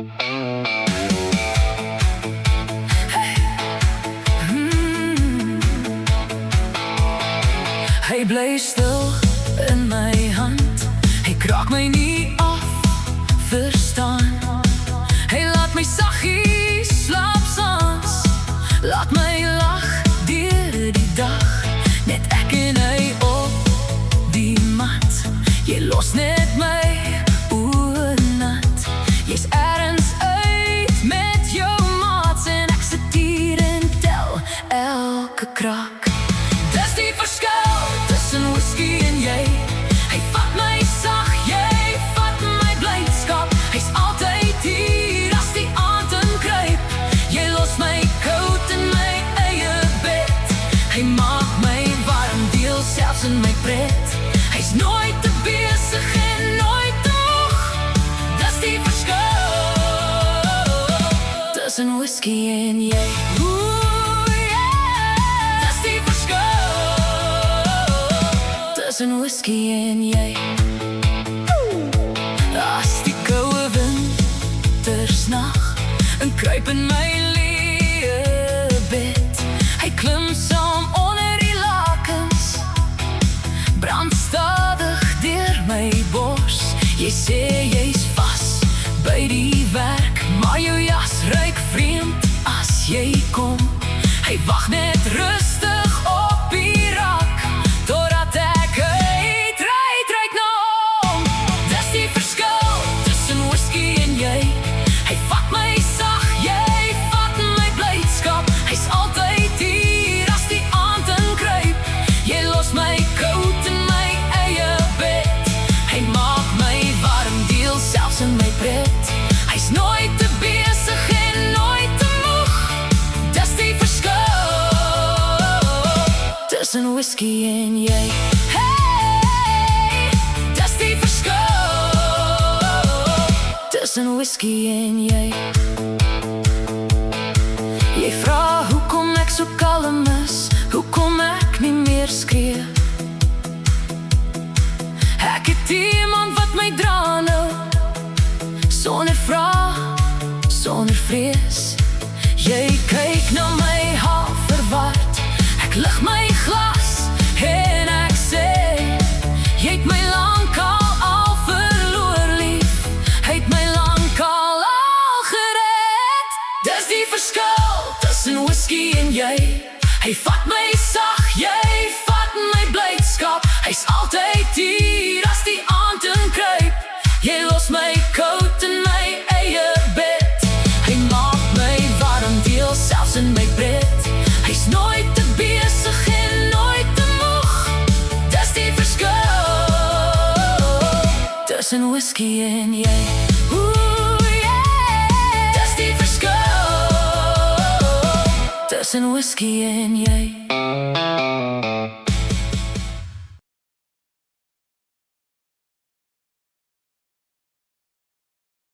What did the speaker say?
Hy bly stil in my hand, hy kraak my nie af, verstaan. Hy laat my saggies slaap saans, laat my lag deur die dag. Net ek en hy op die mat, jy los net my oor nat. Jy's ergens uit met jou maats en ek sit hier en tel elke kraak. Dis die verskil tussen whisky en jy. Hy vat my sag, jy vat my blydskap. Hy's altyd hier as die aand inkruip. Jy los my koud in my eie bed. Hy maak my warm, deel selfs in my pret. Hy's nooit te besig en nooit te moeg. Dis die verskil tussen whisky en jy. Tussen whisky en jy. As die koue wintersnag en kruip in my leë bed. Hy klim saam onder die lakens, brand stadig deur my bors. Jy sê jy's vas by die werk, maar jou jas ruik vreemd as jy kom. Hy wag net rustig op die rak, totdat ek hy's nooit te besig en nooit te moeg. Dis die verskil tussen whisky en jy. Hey, dis die verskil tussen whisky en jy. Jy vra hoekom ek so kalm is, hoekom ek nie meer skree. Ek het iemand wat my dra nou, sonder vraag, sonder vrees. Jy kyk na my half verward, ek lig my glas en ek sê, jy het my al verloor lief, hy het my al gered. Dis die verskil tussen whisky en jy. Hy vat my sag, jy vat my blydskap. Hy's altyd hier as die aand inkruip. Jy los my koud in my eie bed. Hy maak my warm, deel selfs in my pret. Hy's nooit te besig en nooit te moeg. Dis die verskil tussen whisky en jy. Dis die verskil tussen whisky en jy.